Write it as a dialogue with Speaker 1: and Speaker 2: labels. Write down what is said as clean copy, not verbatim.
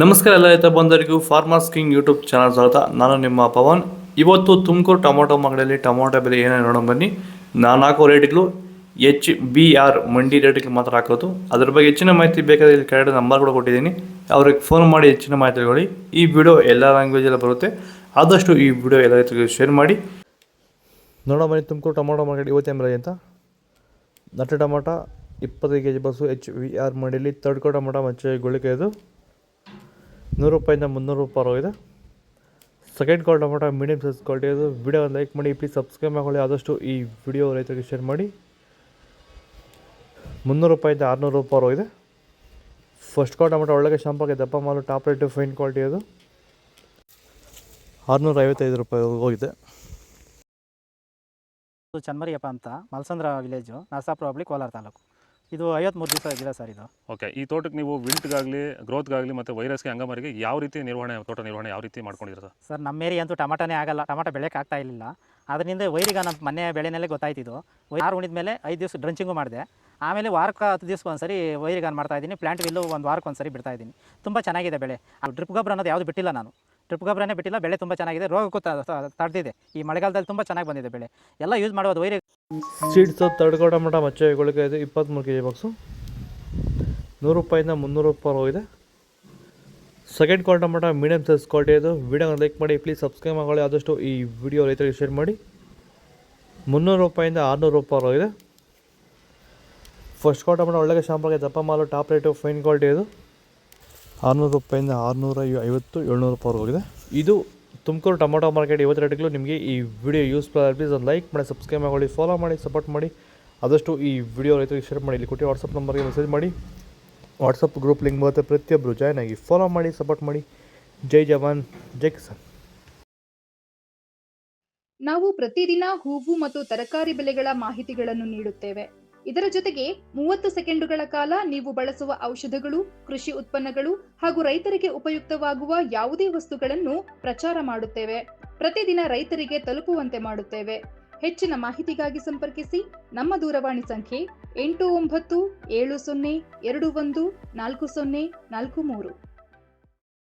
Speaker 1: ನಮಸ್ಕಾರ ಎಲ್ಲ ರೈತ ಬಂಧುಗಳಿಗೂ ಫಾರ್ಮರ್ಸ್ ಕಿಂಗ್ ಯೂಟ್ಯೂಬ್ ಚಾನಲ್ ಸ್ವಾಗತ. ನಾನು ನಿಮ್ಮ ಪವನ್. ಇವತ್ತು ತುಮಕೂರು ಟೊಮೊಟೊ ಮಾರ್ಕೆಟಲ್ಲಿ ಟೊಮೊಟೊ ಬೆಲೆ ಏನೇನು ನೋಡೋಣ ಬನ್ನಿ. ನಾನು ಹಾಕೋ ರೇಟ್ಗಳು HBR ಮಂಡಿ ರೇಟ್ಗೆ ಮಾತ್ರ ಹಾಕೋದು. ಅದ್ರ ಬಗ್ಗೆ ಹೆಚ್ಚಿನ ಮಾಹಿತಿ ಬೇಕಾದರೆ ಇಲ್ಲಿ ಕೆಳಗಡೆ ನಂಬರ್ ಕೂಡ ಕೊಟ್ಟಿದ್ದೀನಿ, ಅವ್ರಿಗೆ ಫೋನ್ ಮಾಡಿ ಹೆಚ್ಚಿನ ಮಾಹಿತಿ ತಿಳ್ಕೊಳ್ಳಿ. ಈ ವಿಡಿಯೋ ಎಲ್ಲ ಲ್ಯಾಂಗ್ವೇಜಲ್ಲಿ ಬರುತ್ತೆ, ಆದಷ್ಟು ಈ ವಿಡಿಯೋ ಎಲ್ಲ ರೈತರಿಗೆ ಶೇರ್ ಮಾಡಿ. ನೋಡೋಣ ಬನ್ನಿ ತುಮಕೂರು ಟೊಮೊಟೊ ಮಾರ್ಕೆಟ್ ಇವತ್ತೇನು ಬೆಲೆ ಅಂತ. ನಾಟಿ ಟೊಮೊಟೊ 20 kg ಬಸ್ಸು HBR ಮಂಡಿಯಲ್ಲಿ. ತಡ್ಕೋ ಟೊಮೊಟೊ ಮಚ್ಚೆ ಗುಳಿಕೆದು 100 ರೂಪಾಯಿಂದ 300 ರೂಪಾಯಿ ಹೋಗಿದೆ. ಸೆಕೆಂಡ್ ಕ್ವಾಲ್ ಟೊಮೊಟೊ ಮೀಡಿಯಮ್ ಸೈಜ್ ಕ್ವಾಲಿಟಿ ಇದು. ವಿಡಿಯೋ ಲೈಕ್ ಮಾಡಿ, ಪ್ಲೀಸ್ ಸಬ್ಸ್ಕ್ರೈಬ್ ಮಾಡ್ಕೊಳ್ಳಿ. ಆದಷ್ಟು ಈ ವಿಡಿಯೋ ರೈತರಿಗೆ ಶೇರ್ ಮಾಡಿ. 300 ರೂಪಾಯಿಂದ 600 ರೂಪಾಯಿ ಹೋಗಿದೆ. ಫಸ್ಟ್ ಕ್ವಾಲ್ ಟೊಮೊಟೊ ಒಳ್ಳೆಗೆ ಶಾಂಪಾಗೆ ದಪ್ಪ ಮಾಲು ಟಾಪ್ ರೇಟು ಫೈನ್ ಕ್ವಾಲಿಟಿ ಅದು 655 ರೂಪಾಯಿ ಹೋಗಿದೆ.
Speaker 2: ಚನ್ಮರಿಯಪ್ಪ ಅಂತ ಮಲ್ಸಂದ್ರ ವಿಲೇಜು, ನರಸಾಪುರ ಹೋಬಳಿ, ಕೋಲಾರ ತಾಲೂಕು. ಇದು 53 ದಿವಸ ಗಿಡ ಸರ್ ಇದು. ಓಕೆ,
Speaker 3: ಈ ತೋಟಕ್ಕೆ ನೀವು ವಿಲ್ಟ್ಗಾಗಲಿ ಗ್ರೋತ್ಗಾಗಲಿ ಮತ್ತು ವೈರಸ್ಗೆ ಅಂಗಮಾರಿಗೆ ಯಾವ ರೀತಿ ತೋಟ ನಿರ್ವಹಣೆ ಯಾವ ರೀತಿ ಮಾಡ್ಕೊಂಡಿದ್ದೀರಾ
Speaker 2: ಸರ್? ನಮ್ಮ ಏರಿಯಾ ಅಂತೂ ಟಮಾಟನೇ ಆಗಲ್ಲ, ಟಮಾಟ ಬೆಳೆಯೋಕೆ ಆಗ್ತಾ ಇರಲಿಲ್ಲ. ಅದರಿಂದ ವೈರಿಗೆ ನಮ್ಮ ಮನೆ ಬೆಳೆನಲ್ಲೇ ಗೊತ್ತಾಯ್ತಿದ್ದು. ಆರು ಉಣಿದ ಮೇಲೆ 5 ದಿವಸ ಡ್ರಂಚಿಂಗು ಮಾಡಿದೆ. ಆಮೇಲೆ ವಾರಕ್ಕೆ 10 ದಿವಸಕ್ಕೆ ಒಂದ್ಸರಿ ವೈರಿಗಾನ್ ಮಾಡ್ತಾಯಿದ್ದೀನಿ. ಪ್ಲಾಂಟ್ ವಿಲ್ಲು ಒಂದು ವಾರಕ್ಕೆ ಒಂದ್ಸರಿ ಬಿಡ್ತಾಯಿದ್ದೀನಿ. ತುಂಬ ಚೆನ್ನಾಗಿದೆ ಬೆಳೆ. ಡ್ರಿಪ್ ಗೊಬ್ಬರ ಅನ್ನೋದು ಯಾವುದು ಬಿಟ್ಟಿಲ್ಲ ನಾನು. ಡ್ರಿಪ್ ಗೊಬ್ಬರನೇ ಬಿಟ್ಟಿಲ್ಲ. ಬೆಳೆ ತುಂಬ ಚೆನ್ನಾಗಿದೆ. ರೋಗಕ್ಕೂ ತಡೆದಿದೆ. ಈ ಮಳೆಗಾಲದಲ್ಲಿ ತುಂಬ ಚೆನ್ನಾಗಿ ಬಂದಿದೆ ಬೆಳೆ. ಎಲ್ಲ ಯೂಸ್ ಮಾಡೋದು ವೈರಿ
Speaker 1: ಸೀಡ್ಸು ತಡ್ಕೋ ಟೊಮೊಟೊ ಮಚ್ಚೆ ಗುಳಿಗೆ ಇದು 23 kg ಬಾಕ್ಸು 100 ರೂಪಾಯಿಂದ 300 ರೂಪಾಯಿ ಹೋಗಿದೆ. ಸೆಕೆಂಡ್ ಕ್ವಾಲ್ ಟೊಮೊಟೊ ಮೀಡಿಯಮ್ ಸೈಜ್ ಕ್ವಾಲಿಟಿ ಇದು. ವಿಡಿಯೋನ ಲೈಕ್ ಮಾಡಿ, ಪ್ಲೀಸ್ ಸಬ್ಸ್ಕ್ರೈಬ್ ಮಾಡ್ಕೊಳ್ಳಿ. ಆದಷ್ಟು ಈ ವಿಡಿಯೋ ರೈತರಿಗೆ ಶೇರ್ ಮಾಡಿ. 300 ರೂಪಾಯಿಂದ 600 ರೂಪಾಯಿ ಹೋಗಿದೆ. ಫಸ್ಟ್ ಕ್ವಾಲ್ ಟೊಮೊಟೊ ಒಳ್ಳೆಗೆ ಶಾಂಪಾಗೆ ದಪ್ಪ ಮಾಲು ಟಾಪ್ ರೇಟು ಫೈನ್ ಕ್ವಾಲಿಟಿ ಇದು 600 ರೂಪಾಯಿಂದ 650 700 ರೂಪಾಯಿ ಹೋಗಿದೆ. ಇದು ತುಮಕೂರು ಟೊಮೊಟೊ ಮಾರ್ಕೆಟ್ ಇವತ್ತು ರೇಟ್ಗಳು. ನಿಮಗೆ ಈ ವಿಡಿಯೋ ಯೂಸ್ಫುಲ್ ಆಗಿ ಪ್ಲೀಸ್ ಒಂದು ಲೈಕ್ ಮಾಡಿ, ಸಬ್ಸ್ಕ್ರೈಬ್ ಮಾಡಿ, ಫಾಲೋ ಮಾಡಿ, ಸಪೋರ್ಟ್ ಮಾಡಿ. ಆದಷ್ಟು ಈ ವಿಡಿಯೋ ರೈತರಿಗೆ ಶೇರ್ ಮಾಡಿ. ಇಲ್ಲಿ ಕೊಟ್ಟು ವಾಟ್ಸಪ್ ನಂಬರ್ಗೆ ಮೆಸೇಜ್ ಮಾಡಿ. ವಾಟ್ಸಪ್ ಗ್ರೂಪ್ ಲಿಂಕ್ ಬರುತ್ತೆ, ಪ್ರತಿಯೊಬ್ಬರು ಜಾಯ್ನ್ ಆಗಿ ಫಾಲೋ ಮಾಡಿ, ಸಪೋರ್ಟ್ ಮಾಡಿ. ಜೈ ಜವಾನ್, ಜೈ ಕಿಸಾನ್.
Speaker 4: ನಾವು ಪ್ರತಿದಿನ ಹೂವು ಮತ್ತು ತರಕಾರಿ ಬೆಲೆಗಳ ಮಾಹಿತಿಗಳನ್ನು ನೀಡುತ್ತೇವೆ. ಇದರ ಜೊತೆಗೆ 30 ಸೆಕೆಂಡುಗಳ ಕಾಲ ನೀವು ಬಳಸುವ ಔಷಧಗಳು, ಕೃಷಿ ಉತ್ಪನ್ನಗಳು ಹಾಗೂ ರೈತರಿಗೆ ಉಪಯುಕ್ತವಾಗುವ ಯಾವುದೇ ವಸ್ತುಗಳನ್ನು ಪ್ರಚಾರ ಮಾಡುತ್ತೇವೆ. ಪ್ರತಿದಿನ ರೈತರಿಗೆ ತಲುಪುವಂತೆ ಮಾಡುತ್ತೇವೆ. ಹೆಚ್ಚಿನ ಮಾಹಿತಿಗಾಗಿ ಸಂಪರ್ಕಿಸಿ. ನಮ್ಮ ದೂರವಾಣಿ ಸಂಖ್ಯೆ 8970214043.